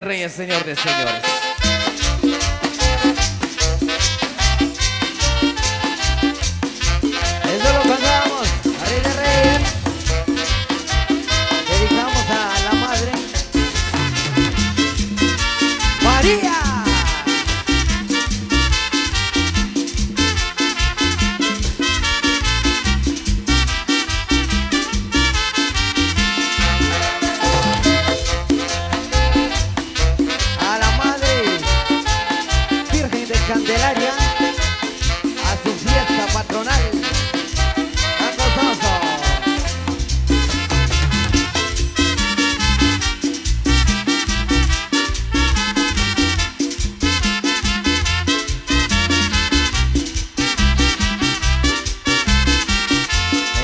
Reyes, señor de señores. Eso lo cantamos a Rey de Reyes. Dedicamos a la madre María. A la madre Virgen de Candelaria, a su fiesta patronal. ¡Gozoso!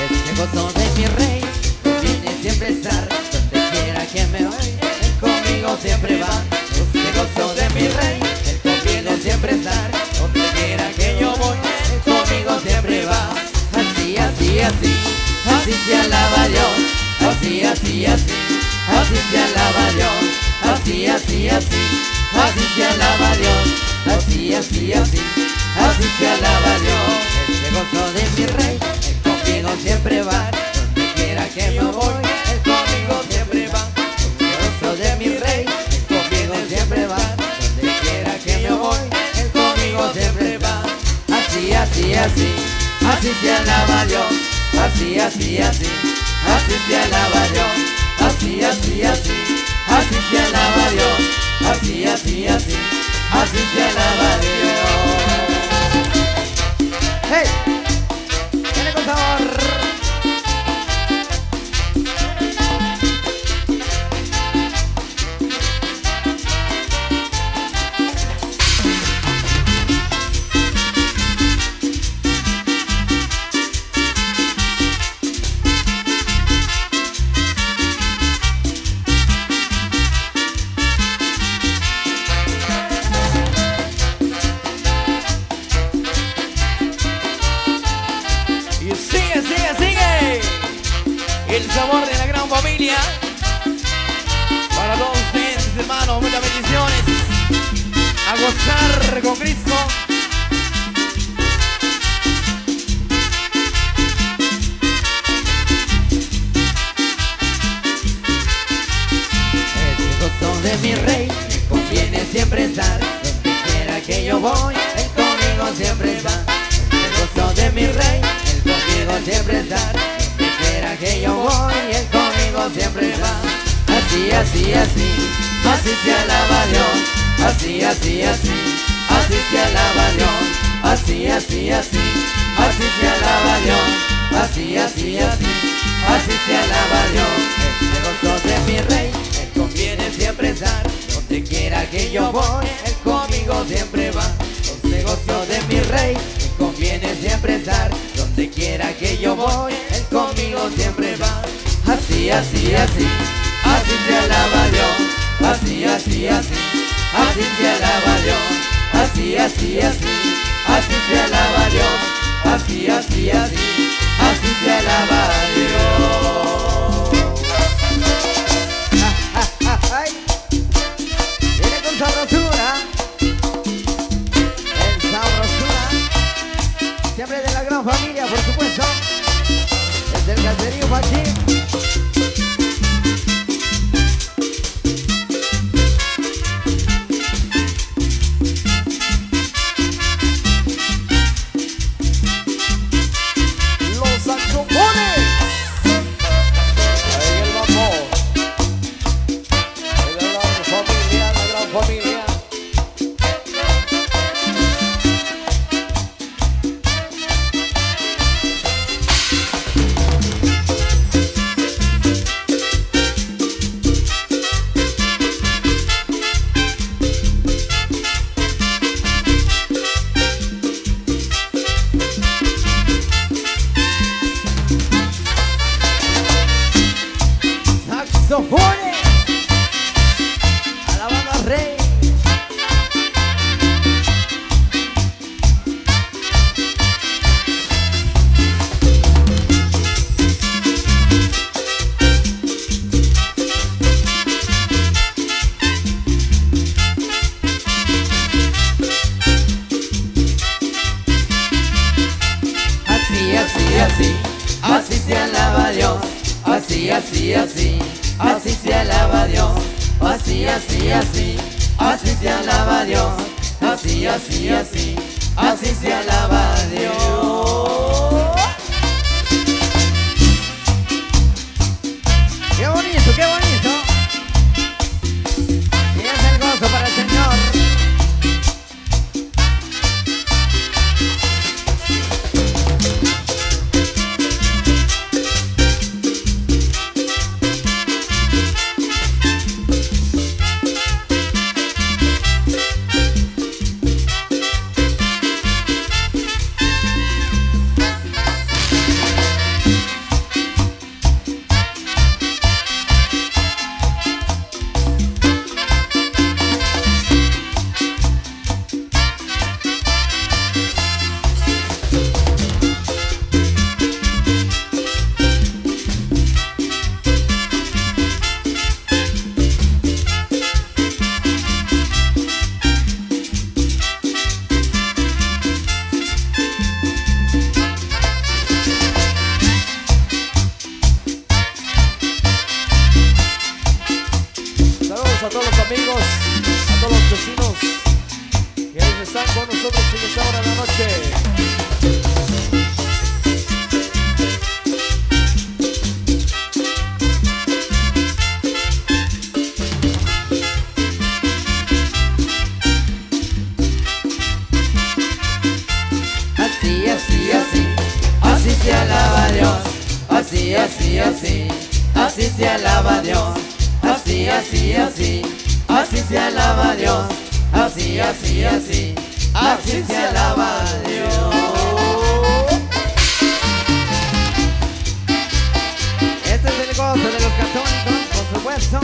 Este gozo de mi rey viene siempre a estar donde quiera que me vaya, él conmigo siempre va. Este gozo de mi rey, él conviene siempre estar donde quiera que yo voy, él conmigo siempre va. Así, así, así, así se alaba a Dios. Así, así, así, así se alaba a Dios. Así, así, así, así se alaba a Dios. Así, así, así, así se alaba a Dios. Este gozo de mi rey, él conmigo siempre va. Donde quiera que yo voy, él conmigo siempre va. Este gozo de mi rey, él conmigo siempre va. Donde quiera que yo voy, él conmigo siempre va. Así, así, así, así se alaba a Dios. Así, así, así, así se alaba a Dios. Así, así, así, así se alaba a Dios. Así, así, así, así se alaba a Dios. ¡Hey! ¡Viene con sabor! Y sigue, sigue, sigue. El sabor de la gran familia. Para todos ustedes, hermanos, muchas bendiciones. A gozar con Cristo. Ese gozo de mi rey, me conviene siempre estar donde quiera que yo voy, él conmigo siempre va. Ese gozo de mi rey, él conmigo siempre estar donde quiera que yo voy, él conmigo siempre va. Así, así, así, así se alaba a Dios. Así, así, así, así se alaba a Dios. Así, así, así, así se alaba a Dios. Así, así, así, así se alaba a Dios. Este gozo de mi rey, él conviene siempre estar donde quiera que yo voy, él conmigo siempre va. Este gozo de mi rey, él conviene siempre estar donde quiera que yo voy, él conmigo siempre va. Así, así, así, así se alaba a Dios. Así, así, así, así se alaba a Dios. Así, así, así, así se alaba a Dios. Así, así, así, así se alaba a Dios. Ay, viene con sabrosura, el sabrosura, siempre de la gran familia, por supuesto, desde el caserío Pachi. Los saxofones. así, así se alaba a Dios. Así, así, así, así se alaba a Dios. Así, así, así, así se alaba a Dios. Así, así, así, así se alaba a Dios. ¡Qué bonito, qué bonito! Y es el gozo para el Señor. A todos los amigos, a todos los vecinos que están con nosotros en esta hora de la noche. Así, así, así, así se alaba a Dios. Así, así, así, así se alaba a Dios. Así, así, así, así se alaba a Dios. Así, así, así, así se alaba a Dios. Este es el gozo de los católicos, por supuesto.